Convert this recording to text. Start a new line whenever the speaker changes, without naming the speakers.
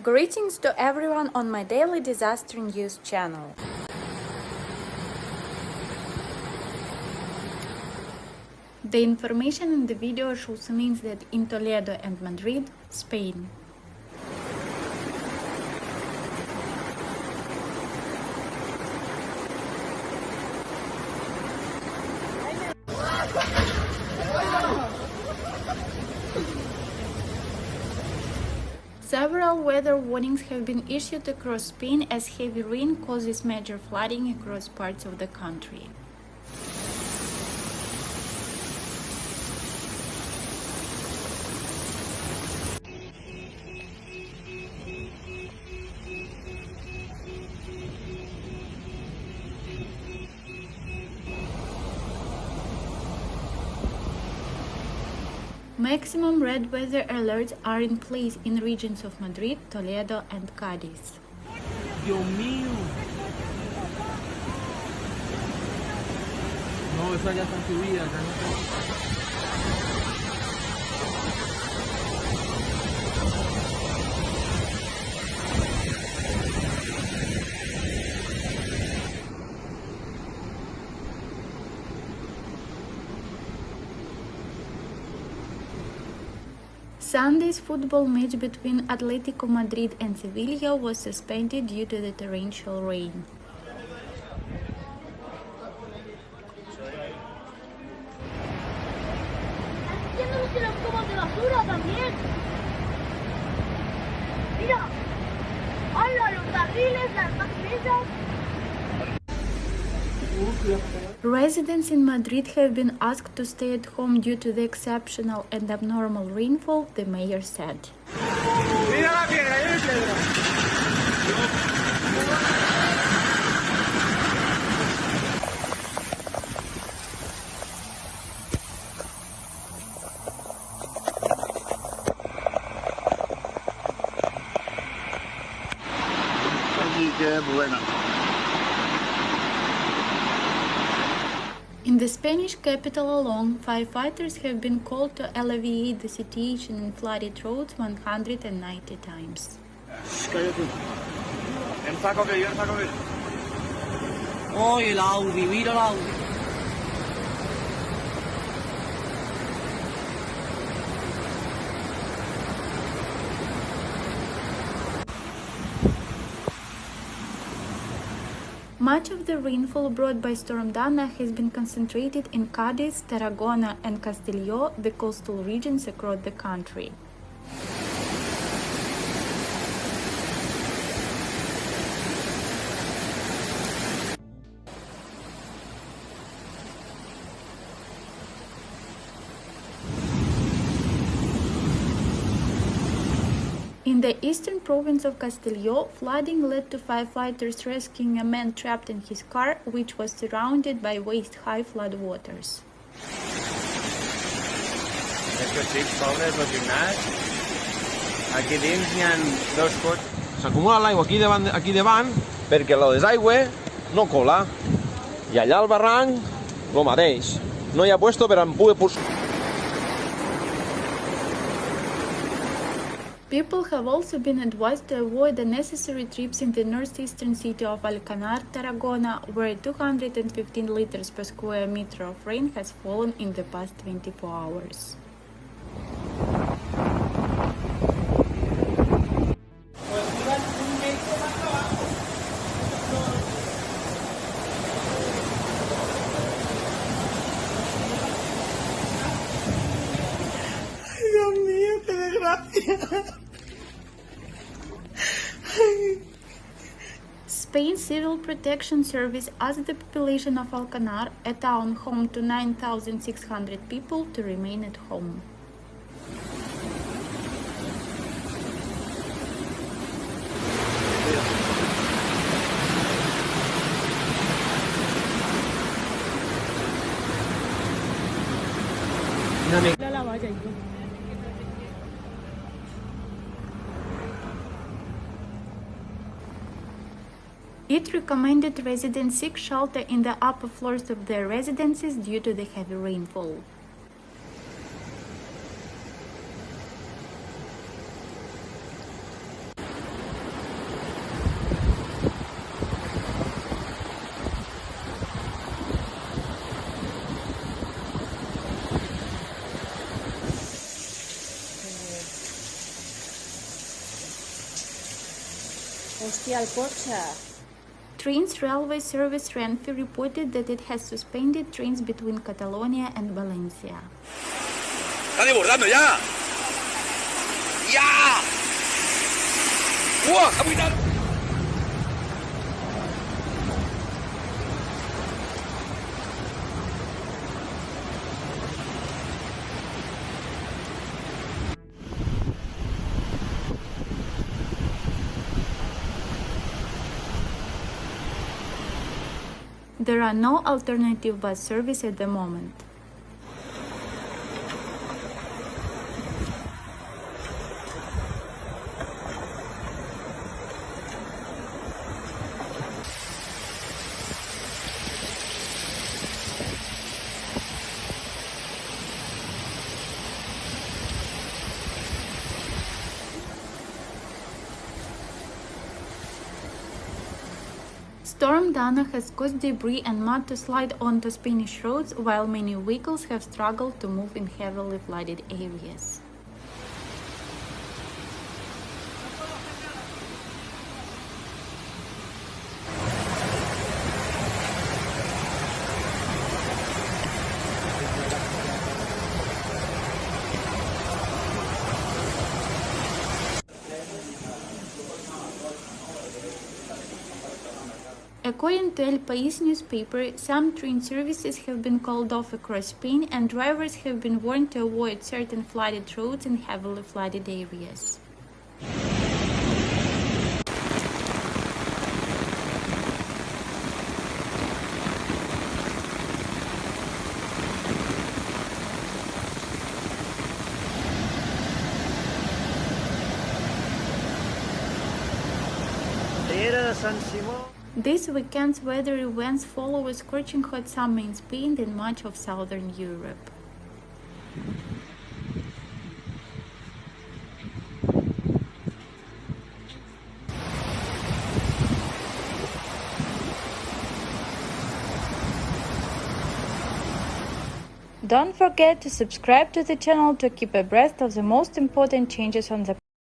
Greetings to everyone on my daily disaster news channel. The information in the video shows means that in Toledo and Madrid, Spain. Several weather warnings have been issued across Spain as heavy rain causes major flooding across parts of the country. Maximum red weather alerts are in place in regions of Madrid, Toledo and Cádiz.
Dios mío. No, esa ya está subida, ya no está.
Sunday's football match between Atletico Madrid and Sevilla was suspended due to the torrential rain. Residents in Madrid have been asked to stay at home due to the exceptional and abnormal rainfall, the mayor said. In the Spanish capital alone, firefighters have been called to alleviate the situation in flooded roads 190 times.
Oye, el Audi, mira el Audi.
Much of the rainfall brought by Storm Dana has been concentrated in Cádiz, Tarragona and Castelló, the coastal regions across the country. In the eastern province of Castelló, flooding led to firefighters rescuing a man trapped in his car, which was surrounded by waist-high floodwaters.
Estos xics pobres, los gimnàs, aquí dins n'hi ha dos cotxes.
S'acumula l'aigua aquí davant perquè la desaigüe no cola. I allà al barranc, lo mateix. No hi ha puesto per en poder posar.
People have also been advised to avoid unnecessary trips in the northeastern city of Alcanar, Tarragona, where 215 liters per square meter of rain has fallen in the past 24 hours.
Dios mío, qué desgracia.
Spain's Civil Protection Service asked the population of Alcanar, a town home to 9,600 people, to remain at home. It recommended residents seek shelter in the upper floors of their residences due to the heavy rainfall.
Hòstia, el cotxe.
Trains Railway Service Renfe reported that it has suspended trains between Catalonia and Valencia.
¡Está desbordando ya! ¡Ya! ¡Buah, capitán!
There are no alternative bus service at the moment. Storm Dana has caused debris and mud to slide onto Spanish roads, while many vehicles have struggled to move in heavily flooded areas. According to El País newspaper, some train services have been called off across Spain and drivers have been warned to avoid certain flooded roads in heavily flooded areas. This weekend's weather events follow a scorching hot summer in Spain and much of southern Europe. Don't forget to subscribe to the channel to keep abreast of the most important changes on the